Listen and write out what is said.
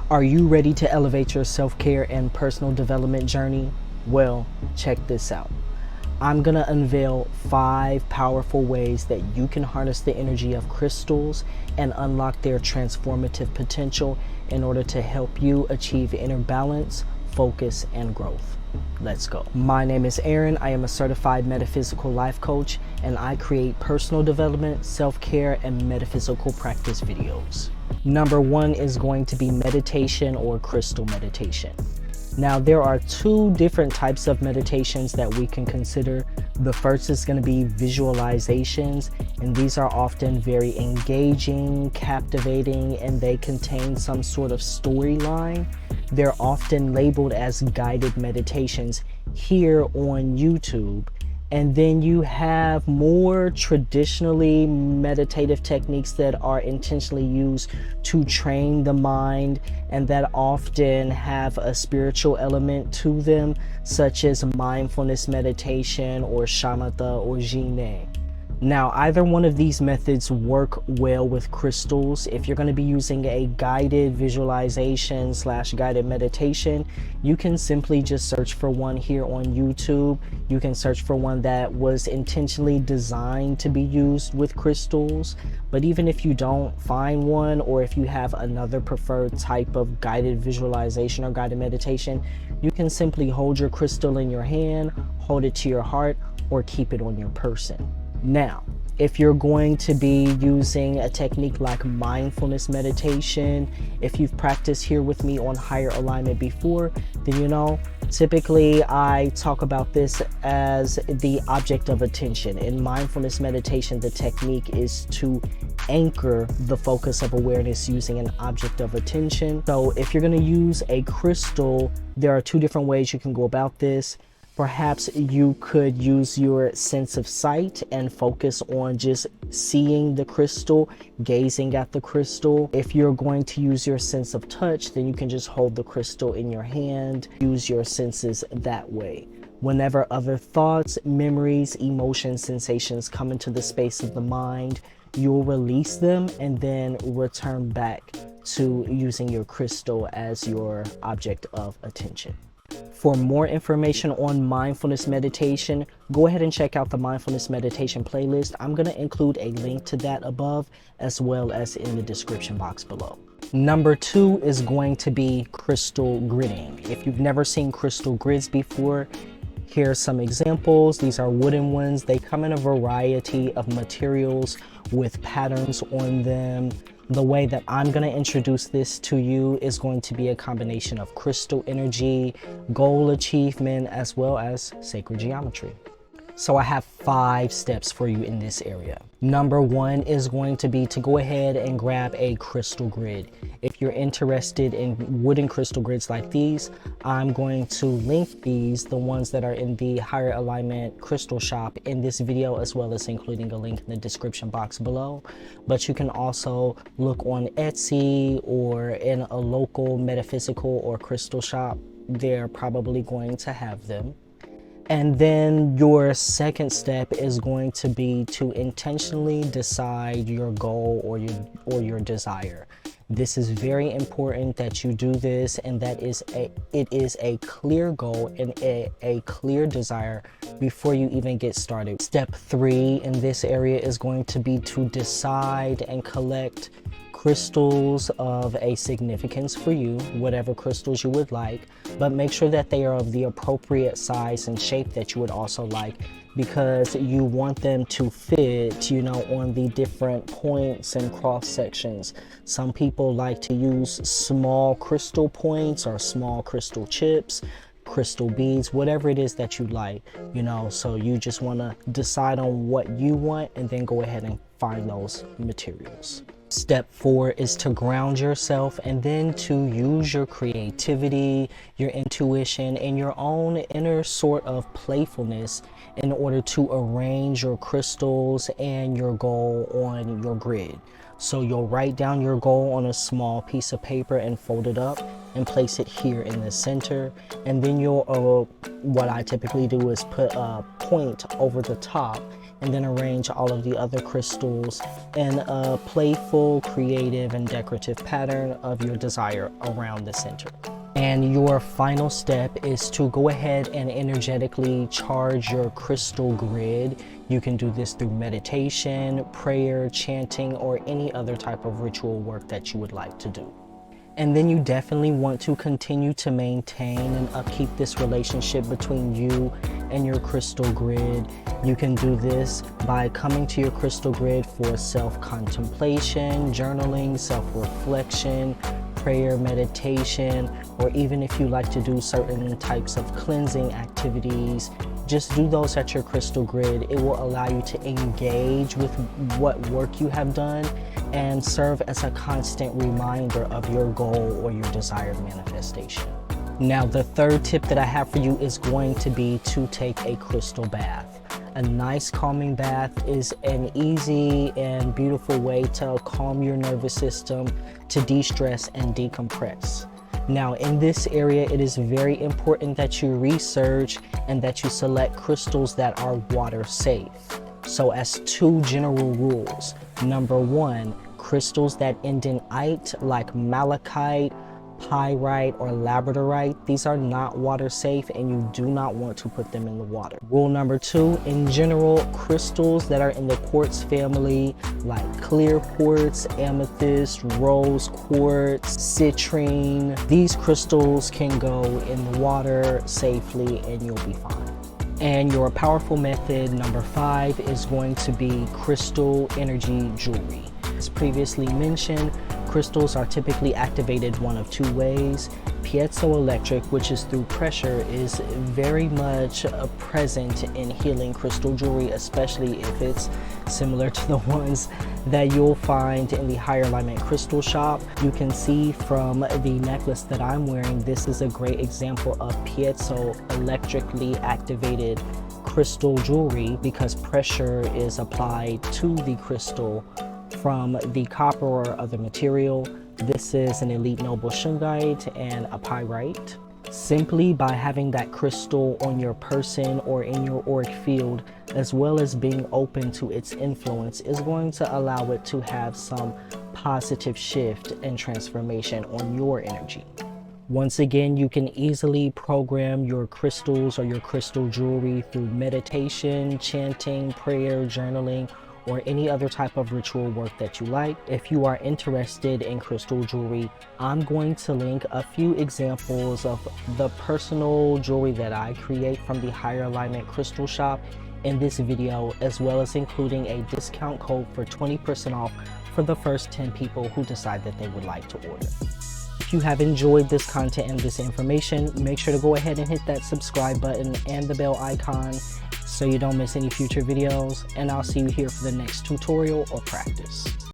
Are you ready to elevate your self-care and personal development journey? Well, check this out. I'm going to unveil 5 powerful ways that you can harness the energy of crystals and unlock their transformative potential in order to help you achieve inner balance, focus, and growth. Let's go. My name is Aaron. I am a certified metaphysical life coach, and I create personal development, self-care, and metaphysical practice videos. Number 1 is going to be meditation or crystal meditation. Now, there are 2 different types of meditations that we can consider. The first is going to be visualizations, and these are often very engaging, captivating, and they contain some sort of storyline. They're often labeled as guided meditations here on YouTube. And then you have more traditionally meditative techniques that are intentionally used to train the mind and that often have a spiritual element to them, such as mindfulness meditation or shamatha or jine. Now, either one of these methods work well with crystals. If you're going to be using a guided visualization / guided meditation, you can simply just search for one here on YouTube. You can search for one that was intentionally designed to be used with crystals. But even if you don't find one, or if you have another preferred type of guided visualization or guided meditation, you can simply hold your crystal in your hand, hold it to your heart, or keep it on your person. Now, if you're going to be using a technique like mindfulness meditation, if you've practiced here with me on Higher Alignment before, then you know, typically I talk about this as the object of attention. In mindfulness meditation, the technique is to anchor the focus of awareness using an object of attention. So if you're going to use a crystal, there are 2 different ways you can go about this. Perhaps you could use your sense of sight and focus on just seeing the crystal, gazing at the crystal. If you're going to use your sense of touch, then you can just hold the crystal in your hand, use your senses that way. Whenever other thoughts, memories, emotions, sensations come into the space of the mind, you'll release them and then return back to using your crystal as your object of attention. For more information on mindfulness meditation, go ahead and check out the mindfulness meditation playlist. I'm going to include a link to that above as well as in the description box below. Number 2 is going to be crystal gridding. If you've never seen crystal grids before, here are some examples. These are wooden ones. They come in a variety of materials with patterns on them. The way that I'm going to introduce this to you is going to be a combination of crystal energy, goal achievement, as well as sacred geometry. So I have 5 steps for you in this area. Number 1 is going to be to go ahead and grab a crystal grid. If you're interested in wooden crystal grids like these, I'm going to link these, the ones that are in the Higher Alignment crystal shop, in this video, as well as including a link in the description box below. But you can also look on Etsy or in a local metaphysical or crystal shop. They're probably going to have them. And then your second step is going to be to intentionally decide your goal or your desire. This is very important that you do this, and it is a clear goal and a clear desire before you even get started. Step 3 in this area is going to be to decide and collect crystals of a significance for you, whatever crystals you would like, but make sure that they are of the appropriate size and shape that you would also like, because you want them to fit, you know, on the different points and cross sections. Some people like to use small crystal points or small crystal chips, crystal beads, whatever it is that you like, you know. So you just want to decide on what you want and then go ahead and find those materials. Step 4 is to ground yourself and then to use your creativity, your intuition, and your own inner sort of playfulness in order to arrange your crystals and your goal on your grid. So you'll write down your goal on a small piece of paper and fold it up, and place it here in the center. And then what I typically do is put a point over the top and then arrange all of the other crystals in a playful, creative, and decorative pattern of your desire around the center. And your final step is to go ahead and energetically charge your crystal grid. You can do this through meditation, prayer, chanting, or any other type of ritual work that you would like to do. And then you definitely want to continue to maintain and upkeep this relationship between you and your crystal grid. You can do this by coming to your crystal grid for self-contemplation, journaling, self-reflection, prayer, meditation, or even if you like to do certain types of cleansing activities, just do those at your crystal grid. It will allow you to engage with what work you have done and serve as a constant reminder of your goal or your desired manifestation. Now, the third tip that I have for you is going to be to take a crystal bath. A nice calming bath is an easy and beautiful way to calm your nervous system, to de-stress and decompress. Now, in this area, it is very important that you research and that you select crystals that are water safe. So as 2 general rules, number 1, crystals that end in "ite" like malachite, pyrite, or labradorite, these are not water safe and you do not want to put them in the water. Rule number 2, in general, crystals that are in the quartz family like clear quartz, amethyst, rose quartz, citrine, these crystals can go in the water safely and you'll be fine. And your powerful method number 5 is going to be crystal energy jewelry. As previously mentioned, crystals are typically activated one of 2 ways. Piezoelectric, which is through pressure, is very much present in healing crystal jewelry, especially if it's similar to the ones that you'll find in the Higher Alignment crystal shop. You can see from the necklace that I'm wearing, this is a great example of piezoelectrically activated crystal jewelry because pressure is applied to the crystal from the copper or other material. This is an elite noble shungite and a pyrite. Simply by having that crystal on your person or in your auric field, as well as being open to its influence, is going to allow it to have some positive shift and transformation on your energy. Once again, you can easily program your crystals or your crystal jewelry through meditation, chanting, prayer, journaling, or any other type of ritual work that you like. If you are interested in crystal jewelry, I'm going to link a few examples of the personal jewelry that I create from the Higher Alignment crystal shop in this video, as well as including a discount code for 20% off for the first 10 people who decide that they would like to order. If you have enjoyed this content and this information, make sure to go ahead and hit that subscribe button and the bell icon so you don't miss any future videos, and I'll see you here for the next tutorial or practice.